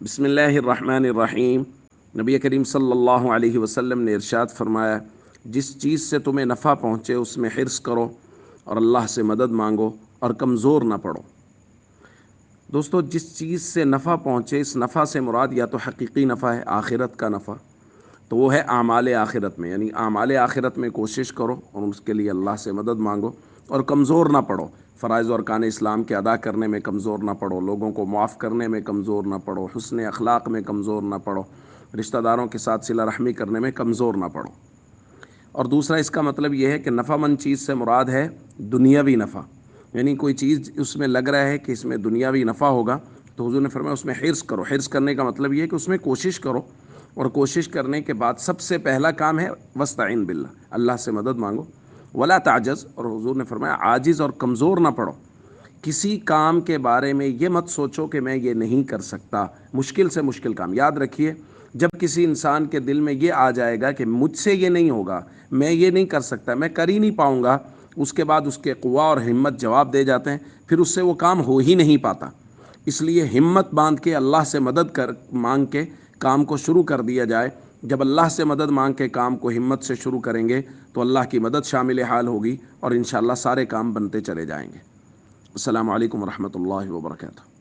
बिस्मिल्लाहिर्रहमानिर्रहीम। नबी करीम सल्लल्लाहु अलैहि वसल्लम ने इरशाद फरमाया, जिस चीज़ से तुम्हें नफ़ा पहुँचे उसमें हिर्स करो और अल्लाह से मदद मांगो और कमज़ोर ना पड़ो। दोस्तों, जिस चीज़ से नफ़ा पहुँचे, इस नफ़ा से मुराद या तो हकीकी नफ़ा है, आखिरत का नफ़ा, तो वो है आमाले आखिरत में, यानी आमाले आखिरत में कोशिश करो और उसके लिए अल्लाह से मदद मांगो और कमज़ोर ना पड़ो। फ़राइज़ और अरकान इस्लाम के अदा करने में कमज़ोर ना पड़ो, लोगों को मुआफ़ करने में कमज़ोर ना पड़ो, हुस्न अखलाक में कमज़ोर ना पड़ो, रिश्तेदारों के साथ सिला रहमी करने में कमज़ोर ना पड़ो। और दूसरा इसका मतलब यह है कि नफ़ामंद चीज़ से मुराद है दुनियावी नफ़ा, यानी कोई चीज़ उसमें लग रहा है कि इसमें दुनियावी नफ़ा होगा, तो हुज़ूर ने फरमाया उसमें हिर्स करो। हिर्स करने का मतलब ये है कि उसमें कोशिश करो, और कोशिश करने के बाद सबसे पहला काम है वस्तईन बिल्लाह, अल्लाह से मदद मांगो। वला ताजज़, और हुज़ूर ने फरमाया आजिज़ और कमज़ोर ना पड़ो। किसी काम के बारे में ये मत सोचो कि मैं ये नहीं कर सकता, मुश्किल से मुश्किल काम। याद रखिए, जब किसी इंसान के दिल में ये आ जाएगा कि मुझसे ये नहीं होगा, मैं ये नहीं कर सकता, मैं कर ही नहीं पाऊँगा, उसके बाद उसके क़ुव्वा और हिम्मत जवाब दे जाते हैं, फिर उससे वो काम हो ही नहीं पाता। इसलिए हिम्मत बांध के अल्लाह से मदद कर मांग के काम को शुरू कर दिया जाए। जब अल्लाह से मदद मांग के काम को हिम्मत से शुरू करेंगे तो अल्लाह की मदद शामिल हाल होगी और इंशाअल्लाह सारे काम बनते चले जाएंगे। अस्सलामु अलैकुम वरहमतुल्लाहि वबरकातुहू।